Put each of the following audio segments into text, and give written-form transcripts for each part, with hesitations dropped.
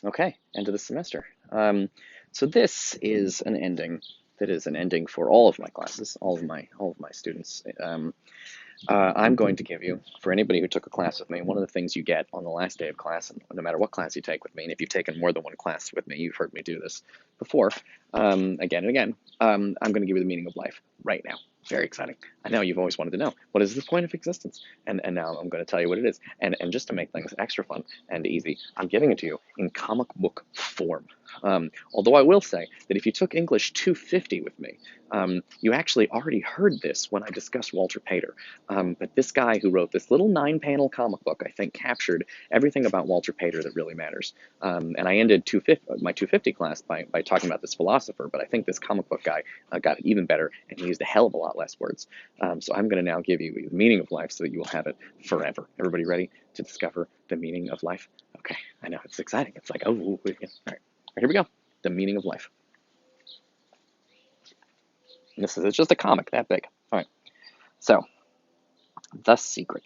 Okay, end of the semester. So this is an ending that is an ending for all of my classes, all of my students. I'm going to give you, for anybody who took a class with me, one of the things you get on the last day of class, and no matter what class you take with me, and if you've taken more than one class with me, you've heard me do this before, again and again, I'm going to give you the meaning of life right now. Very exciting. I know you've always wanted to know, what is the point of existence? And now I'm going to tell you what it is. And just to make things extra fun and easy, I'm giving it to you in comic book form. Although I will say that if you took English 250 with me, you actually already heard this when I discussed Walter Pater. But this guy who wrote this little 9-panel comic book, I think, captured everything about Walter Pater that really matters. And I ended my 250 class by talking about this philosopher, but I think this comic book guy got it even better, and he used a hell of a lot less words. So I'm going to now give you the meaning of life so that you will have it forever. Everybody ready to discover the meaning of life? Okay, I know, it's exciting. It's like, oh, all right, here we go. The meaning of life. And this is it's just a comic that big. All right, so the secret.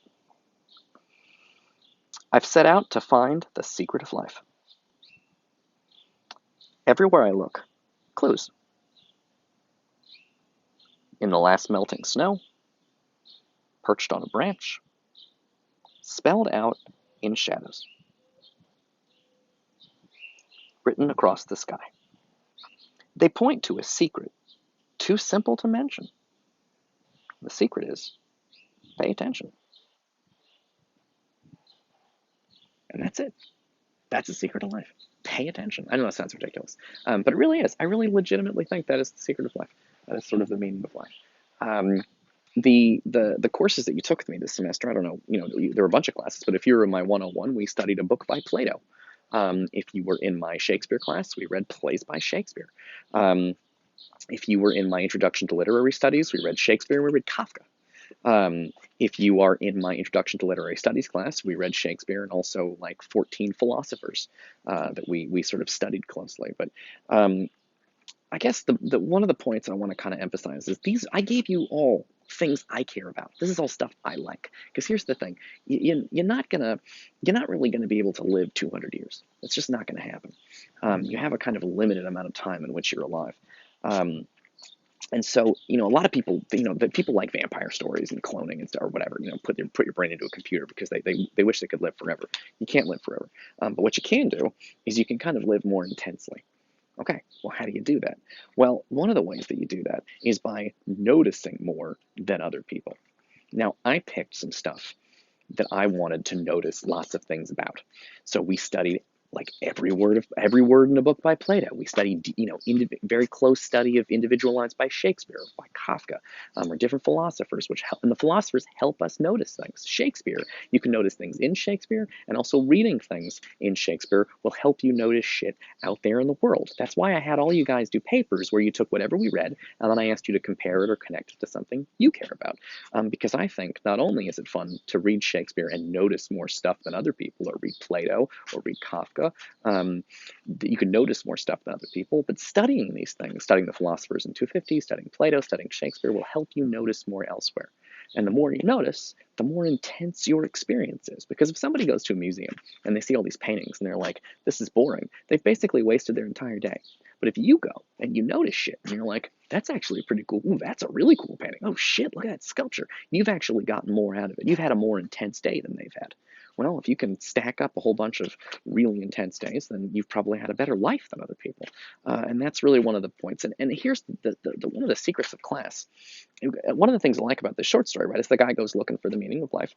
I've set out to find the secret of life. Everywhere I look, clues. In the last melting snow, perched on a branch, spelled out in shadows, written across the sky. They point to a secret too simple to mention. The secret is pay attention. And that's it. That's the secret of life. Pay attention. I know that sounds ridiculous, but it really is. I really legitimately think that is the secret of life. That is sort of the meaning of life. Um, the courses that you took with me this semester, I don't know, there were a bunch of classes, but if you were in my 101, we studied a book by Plato. If you were in my Shakespeare class, we read plays by Shakespeare. Um, if you were in my Introduction to Literary Studies, we read Shakespeare and we read Kafka. If you are in my Introduction to Literary Studies class, we read Shakespeare and also like 14 philosophers that we sort of studied closely. But I guess the one of the points I want to kind of emphasize is I gave you all things I care about. This is all stuff I like. Because here's the thing, you're not really gonna be able to live 200 years. It's just not gonna happen. You have a kind of limited amount of time in which you're alive. Um, and so, a lot of people, that people like vampire stories and cloning and stuff or whatever, put your brain into a computer because they wish they could live forever. You can't live forever. But what you can do is you can kind of live more intensely. Okay, well, how do you do that? Well, one of the ways that you do that is by noticing more than other people. Now, I picked some stuff that I wanted to notice lots of things about. So we studied like every word in a book by Plato. We studied, very close study of individualized by Shakespeare, by Kafka, or different philosophers, and the philosophers help us notice things. Shakespeare, you can notice things in Shakespeare, and also reading things in Shakespeare will help you notice shit out there in the world. That's why I had all you guys do papers where you took whatever we read, and then I asked you to compare it or connect it to something you care about. Because I think not only is it fun to read Shakespeare and notice more stuff than other people, or read Plato, or read Kafka, you can notice more stuff than other people, but studying these things, studying the philosophers in 250, studying Plato, studying Shakespeare will help you notice more elsewhere. And the more you notice, the more intense your experience is. Because if somebody goes to a museum and they see all these paintings and they're like, this is boring, they've basically wasted their entire day. But if you go and you notice shit and you're like, that's actually pretty cool. Ooh, that's a really cool painting. Oh shit, look at that sculpture. You've actually gotten more out of it. You've had a more intense day than they've had. Well, if you can stack up a whole bunch of really intense days, then you've probably had a better life than other people. And that's really one of the points. And here's the one of the secrets of class. One of the things I like about this short story, right, is the guy goes looking for the meaning of life.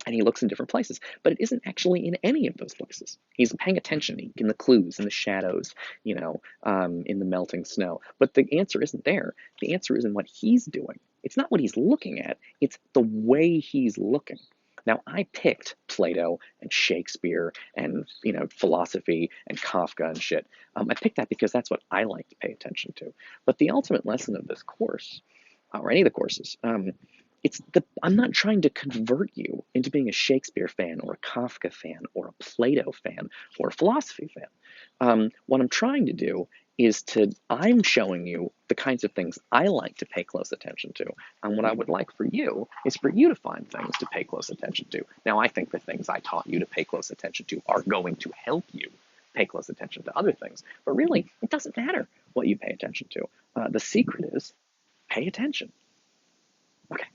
And he looks in different places, but it isn't actually in any of those places. He's paying attention in the clues, in the shadows, in the melting snow. But the answer isn't there. The answer is in what he's doing. It's not what he's looking at. It's the way he's looking. Now, I picked Plato and Shakespeare and, philosophy and Kafka and shit. I picked that because that's what I like to pay attention to. But the ultimate lesson of this course, or any of the courses, I'm not trying to convert you into being a Shakespeare fan or a Kafka fan or a Plato fan or a philosophy fan. What I'm trying to do is I'm showing you the kinds of things I like to pay close attention to. And what I would like for you is for you to find things to pay close attention to. Now, I think the things I taught you to pay close attention to are going to help you pay close attention to other things. But really, it doesn't matter what you pay attention to. The secret is pay attention. Okay.